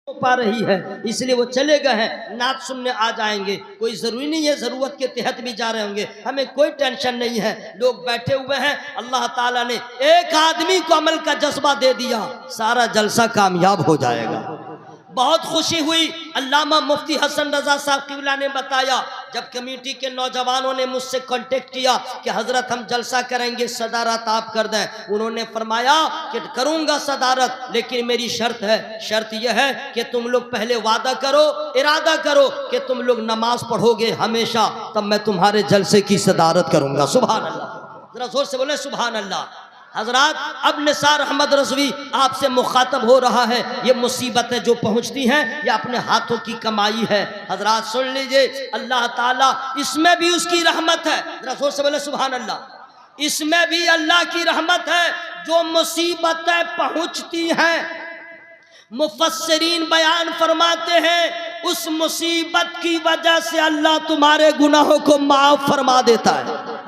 पा रही है, इसलिए वो चले गए हैं, नात सुनने आ जाएंगे। कोई ज़रूरी नहीं है, ज़रूरत के तहत भी जा रहे होंगे, हमें कोई टेंशन नहीं है। लोग बैठे हुए हैं, अल्लाह ताला ने एक आदमी को अमल का जज्बा दे दिया, सारा जलसा कामयाब हो जाएगा। बहुत खुशी हुई। अल्लामा मुफ्ती हसन रजा साहब क़िबला ने बताया, जब कमेटी के नौजवानों ने मुझसे कांटेक्ट किया कि हजरत हम जलसा करेंगे, सदारत आप कर दें, उन्होंने फरमाया कि करूंगा सदारत, लेकिन मेरी शर्त है। शर्त यह है कि तुम लोग पहले वादा करो, इरादा करो कि तुम लोग नमाज पढ़ोगे हमेशा, तब मैं तुम्हारे जलसे की सदारत करूंगा। सुभान अल्लाह, जरा जोर से बोले सुभान अल्लाह। हजरात, अब निसार अहमद रज़वी आपसे मुखातब हो रहा है। ये मुसीबतें जो पहुंचती हैं, ये अपने हाथों की कमाई है। हजरात सुन लीजिए, अल्लाह ताला इसमें भी उसकी रहमत है। जरा जोर से बोले सुभान अल्लाह। इसमें भी अल्लाह की रहमत है। जो मुसीबतें पहुंचती हैं, मुफस्सिरीन बयान फरमाते हैं, उस मुसीबत की वजह से अल्लाह तुम्हारे गुनाहों को माफ फरमा देता है।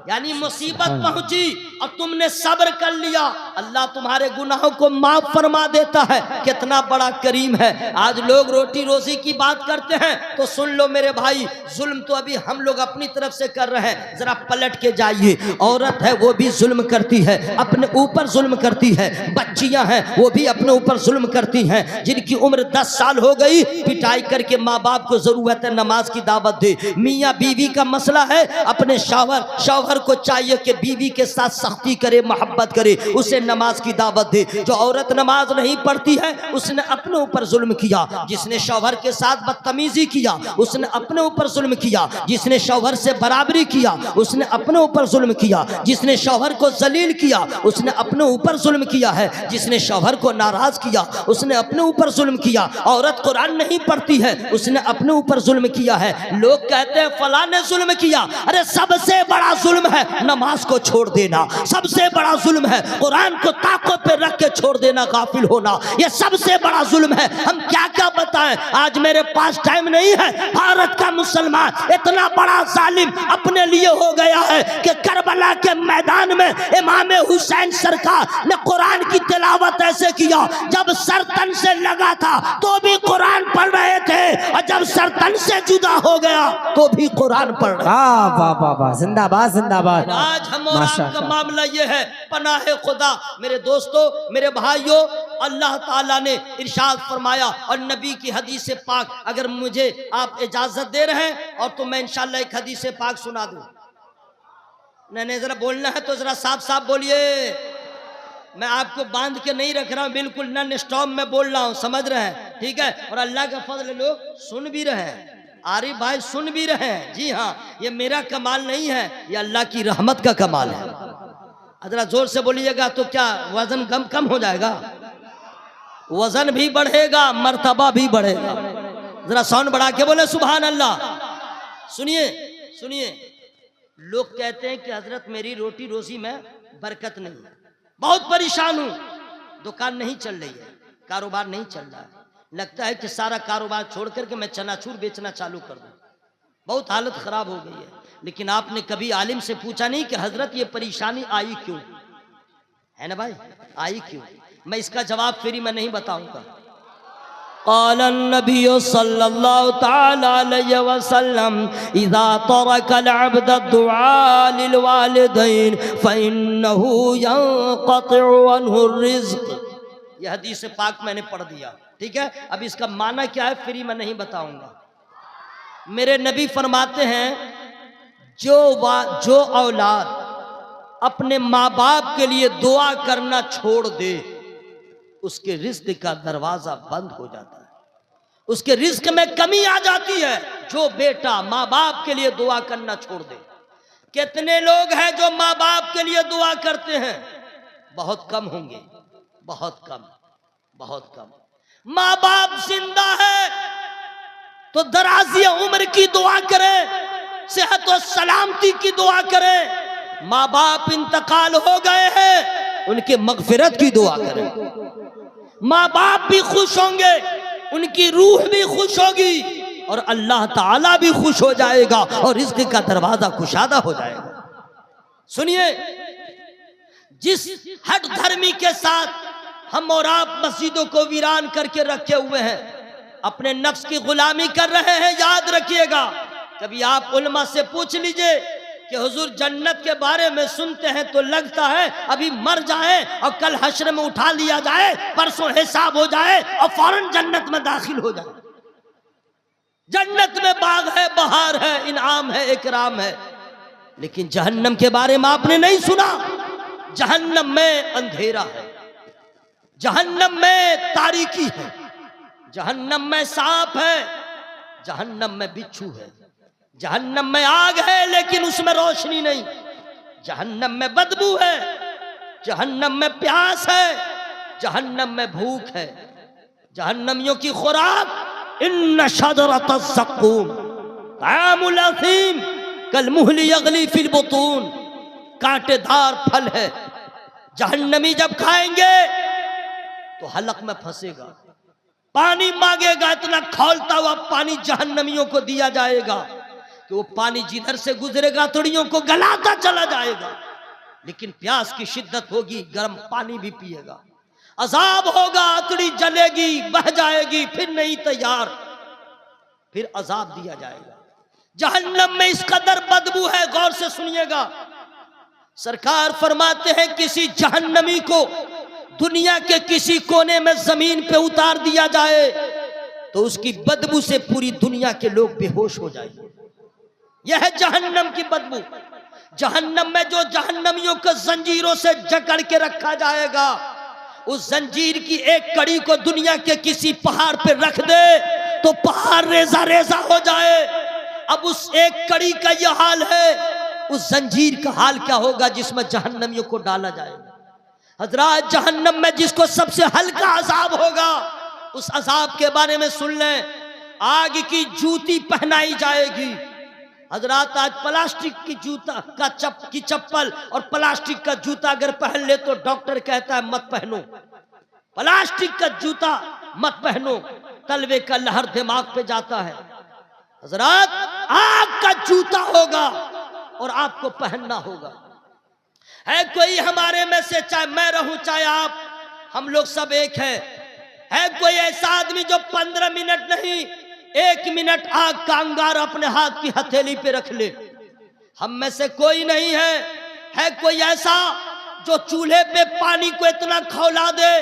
यानी मुसीबत पहुंची और तुमने सब्र कर लिया, अल्लाह तुम्हारे गुनाहों को माफ फरमा देता है। कितना बड़ा करीम है। आज लोग रोटी रोजी की बात करते हैं, तो सुन लो मेरे भाई, जुल्म तो अभी हम लोग अपनी तरफ से कर रहे हैं। जरा पलट के जाइए, औरत है वो भी जुल्म करती है, अपने ऊपर जुल्म करती है। बच्चियां हैं वो भी अपने ऊपर जुल्म करती हैं। जिनकी उम्र 10 साल हो गई, पिटाई करके माँ बाप को जरूरत है नमाज की दावत दे। मियाँ बीवी का मसला है, अपने शौहर को चाहिए कि बीवी के साथ सख्ती करे, मोहब्बत करे, उसे नमाज की दावत दे। जो औरत नमाज नहीं पढ़ती है, उसने अपने ऊपर जुल्म किया। जिसने शौहर के साथ बदतमीजी किया, उसने अपने ऊपर जुल्म किया। जिसने शौहर से बराबरी किया, उसने अपने ऊपर जुल्म किया। जिसने शौहर को जलील किया, उसने अपने ऊपर जुल्म किया है। जिसने शौहर को नाराज किया, उसने अपने ऊपर जुल्म किया। औरत कुरान नहीं पढ़ती है, उसने अपने ऊपर जुल्म किया है। लोग कहते हैं फलां ने जुल्म किया, अरे सबसे बड़ा जुल्म है नमाज को छोड़ देना। सबसे बड़ा जुल्म है कुरान को ताकों पे रख के छोड़ देना, गाफिल होना। ये सबसे बड़ा जुल्म है। हम क्या क्या बताएं, आज मेरे पास टाइम नहीं है। भारत का मुसलमान इतना बड़ा जालिम अपने लिए हो गया है कि करबला के मैदान में इमाम हुसैन सरकार ने कुरान की तिलावत ऐसे किया, जब सरतन से लगा था तो भी कुरान पढ़ रहे थे, और जब सरतन से जुदा हो गया तो भी कुरान पढ़ रहे। वाह वाह वाह, जिंदाबाद जिंदाबाद। आज हम और आपका मामला ये है, पनाहे खुदा। मेरे दोस्तों, मेरे भाइयों, अल्लाह ताला ने इरशाद फरमाया और नबी की हदीस पाक, अगर मुझे आप इजाजत दे रहे हैं और तो मैं इंशाल्लाह एक हदीस पाक सुना दूं। नहीं, जरा बोलना है तो जरा साफ साफ बोलिए। मैं आपको बांध के नहीं रख रहा हूं, बिल्कुल नन स्टॉप में बोल रहा हूं, समझ रहे हैं? ठीक है। और अल्लाह का फजल, लोग सुन भी रहे हैं, आरिफ भाई सुन भी रहे हैं। जी हाँ, ये मेरा कमाल नहीं है, ये अल्लाह की रहमत का कमाल है। जरा जोर से बोलिएगा तो क्या वजन कम हो जाएगा? वजन भी बढ़ेगा, मर्तबा भी बढ़ेगा। जरा साउंड बढ़ा के बोले सुभान अल्लाह। सुनिए सुनिए, लोग कहते हैं कि हजरत मेरी रोटी रोजी में बरकत नहीं है, बहुत परेशान हूं, दुकान नहीं चल रही है, कारोबार नहीं चल रहा है, लगता है कि सारा कारोबार छोड़ करके मैं चनाचूर बेचना चालू कर दूं, बहुत हालत खराब हो गई है। लेकिन आपने कभी आलिम से पूछा नहीं कि हजरत ये परेशानी आई क्यों है? ना भाई, आई क्यों? मैं इसका जवाब फ्री में नहीं बताऊंगा। क़ालन नबी सल्लल्लाहु तआला अलैहि वसल्लम इज़ा तरकल अब्द दुआ लिल वालिदैन फ़इन्नहु यंक़तिउ अन्हु रिज़्क़। यह हदीस पाक मैंने पढ़ दिया, ठीक है। अब इसका माना क्या है फ्री में नहीं बताऊंगा। मेरे नबी फरमाते हैं, जो औलाद अपने माँ बाप के लिए दुआ करना छोड़ दे, उसके रिज्क का दरवाजा बंद हो जाता है, उसके रिज्क में कमी आ जाती है। जो बेटा माँ बाप के लिए दुआ करना छोड़ दे। कितने लोग हैं जो माँ बाप के लिए दुआ करते हैं? बहुत कम होंगे, बहुत कम, बहुत कम। माँ बाप जिंदा है तो दराज़ी उम्र की दुआ करें, सेहत और सलामती की दुआ करें। माँ बाप इंतकाल हो गए हैं, उनके मगफिरत की दुआ करें। माँ बाप भी खुश होंगे, उनकी रूह भी खुश होगी, और अल्लाह ताला भी खुश हो जाएगा, और रिज़्क़ का दरवाजा कुशादा हो जाएगा। सुनिए, जिस हट धर्मी के साथ हम और आप मस्जिदों को वीरान करके रखे हुए हैं, अपने नफ्स की गुलामी कर रहे हैं। याद रखिएगा, कभी आप उलमा से पूछ लीजिए कि हुजूर जन्नत के बारे में सुनते हैं तो लगता है अभी मर जाए और कल हश्र में उठा लिया जाए, परसों हिसाब हो जाए और फौरन जन्नत में दाखिल हो जाए। जन्नत में बाग है, बहार है, इनाम है, इकराम है। लेकिन जहन्नम के बारे में आपने नहीं सुना। जहन्नम में अंधेरा है, जहन्नम में तारीकी है, जहन्नम में सांप है, जहन्नम में बिच्छू है, जहन्नम में आग है लेकिन उसमें रोशनी नहीं, जहन्नम में बदबू है, जहन्नम में प्यास है, जहन्नम में भूख है। जहन्नमियों की खुराक इन्न शजरत ज़क़ूम तामुल असीम कल मुहली यगली फिल बुतून, कांटेदार फल है। जहन्नमी जब खाएंगे तो हलक में फंसेगा, पानी मांगेगा, इतना खौलता हुआ पानी जहन्नमियों को दिया जाएगा कि वो पानी जिधर से गुजरेगा तड़ियों को गलाता चला जाएगा। लेकिन प्यास की शिद्दत होगी, गर्म पानी भी पिएगा। अजाब होगा, अतड़ी जलेगी, बह जाएगी, फिर नहीं तैयार, फिर अजाब दिया जाएगा। जहन्नम में इस कदर बदबू है, गौर से सुनिएगा। सरकार फरमाते हैं किसी जहन्नमी को दुनिया के किसी कोने में जमीन पे उतार दिया जाए तो उसकी बदबू से पूरी दुनिया के लोग बेहोश हो जाएंगे। यह है जहन्नम की बदबू। जहन्नम में जो जहन्नमियों को जंजीरों से जकड़ के रखा जाएगा, उस जंजीर की एक कड़ी को दुनिया के किसी पहाड़ पे रख दे तो पहाड़ रेजा रेजा हो जाए। अब उस एक कड़ी का यह हाल है, उस जंजीर का हाल क्या होगा जिसमें जहन्नमियों को डाला जाएगा। हजरात, जहन्नम में जिसको सबसे हल्का अजाब होगा, उस अजाब के बारे में सुन लें। आग की जूती पहनाई जाएगी। हजरात, आज प्लास्टिक की जूता की चप्पल और प्लास्टिक का जूता अगर पहन ले तो डॉक्टर कहता है मत पहनो, प्लास्टिक का जूता मत पहनो, तलवे का लहर दिमाग पे जाता है। हजरात, आग का जूता होगा और आपको पहनना होगा। है कोई हमारे में से, चाहे मैं रहूं चाहे आप, हम लोग सब एक है कोई ऐसा आदमी जो 15 मिनट नहीं 1 मिनट आग का अंगार अपने हाथ की हथेली पे रख ले? हम में से कोई नहीं है कोई ऐसा जो चूल्हे पे पानी को इतना खौला दे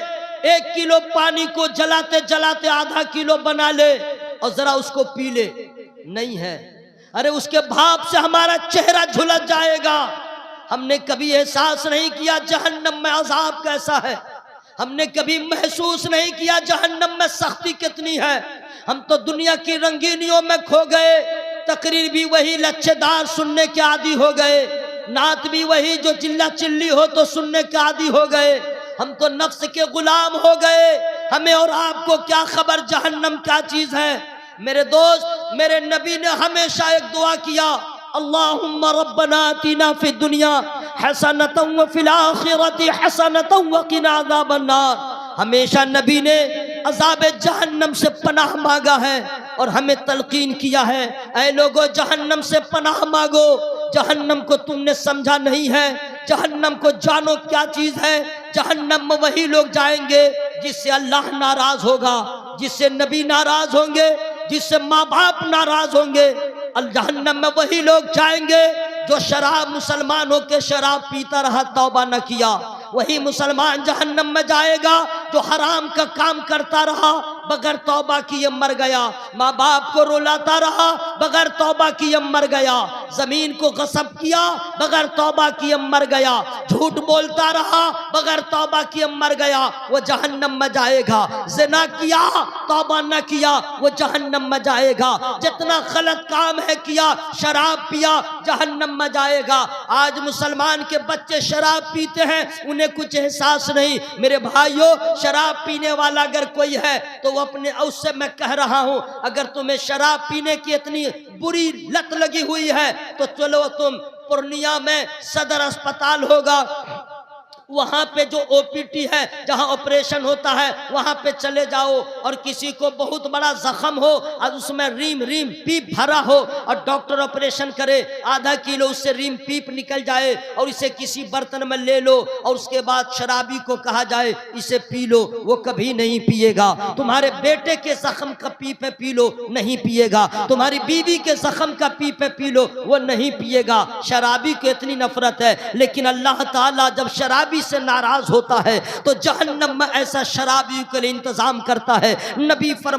1 किलो पानी को जलाते जलाते आधा किलो बना ले और जरा उसको पी ले? नहीं है। अरे उसके भाप से हमारा चेहरा झुलस जाएगा। हमने कभी एहसास नहीं किया जहन्नम में अजाब कैसा है, हमने कभी महसूस नहीं किया जहन्नम में सख्ती कितनी है। हम तो दुनिया की रंगीनियों में खो गए, तकरीर भी वही लच्छेदार सुनने के आदी हो गए, नात भी वही जो चिल्ला चिल्ली हो तो सुनने के आदी हो गए। हम तो नफ्स के गुलाम हो गए। हमें और आपको क्या खबर जहन्नम क्या चीज है। मेरे दोस्त, मेरे नबी ने हमेशा एक दुआ किया, अल्लाहुम्मा रब्बना आतिना फिद दुनिया हसनतन व फिल आखिरति हसनतन व किना अज़ाबन नार। हमेशा नबी ने अज़ाब जहन्नम से पनाह मांगा है और हमें तलकीन किया है, ऐ लोगों जहन्नम से पनाह मांगो। जहन्नम को तुमने समझा नहीं है, जहन्नम को जानो क्या चीज है। जहन्नम में वही लोग जाएंगे जिससे अल्लाह नाराज होगा, जिससे नबी नाराज होंगे, जिससे माँ बाप नाराज होंगे। जहन्नम में वही लोग जाएंगे जो शराब, मुसलमान होकर शराब पीता रहा, तौबा न किया। वही मुसलमान जहन्नम में जाएगा जो हराम का काम करता रहा, बगैर तौबा किए मर गया। माँ बाप को रुलाता रहा, बगैर तौबा किए मर गया। जमीन को गसब किया, बगैर तौबा किए मर गया। झूठ बोलता रहा, बगैर तौबा किए मर गया। वो जहन्नम में जाएगा। ज़िना किया, तौबा न किया, वो जहन्नम में जाएगा। जितना गलत काम है किया, शराब पिया, जहन्नम में जाएगा। आज मुसलमान के बच्चे शराब पीते हैं, उन्हें कुछ एहसास नहीं। मेरे भाइयों, शराब पीने वाला अगर कोई है तो अपने, उससे मैं कह रहा हूं, अगर तुम्हें शराब पीने की इतनी बुरी लत लगी हुई है तो चलो तुम पूर्णिया में सदर अस्पताल होगा, वहां पे जो ओपीटी है जहां ऑपरेशन होता है वहां पे चले जाओ, और किसी को बहुत बड़ा जख्म हो और उसमें रीम रीम पीप भरा हो और डॉक्टर ऑपरेशन करे, आधा किलो उससे रीम पीप निकल जाए और इसे किसी बर्तन में ले लो और उसके बाद शराबी को कहा जाए इसे पी लो, वो कभी नहीं पिएगा। तुम्हारे बेटे के जख्म का पीप है पी लो, नहीं पिएगा। तुम्हारी बीवी के जख्म का पीप है पी लो, वो नहीं पिएगा। शराबी को इतनी नफरत है, लेकिन अल्लाह ताला जब शराबी से नाराज होता है तो जहन्नम में ऐसा शराबी के लिए इंतजाम करता है। नबी फरमा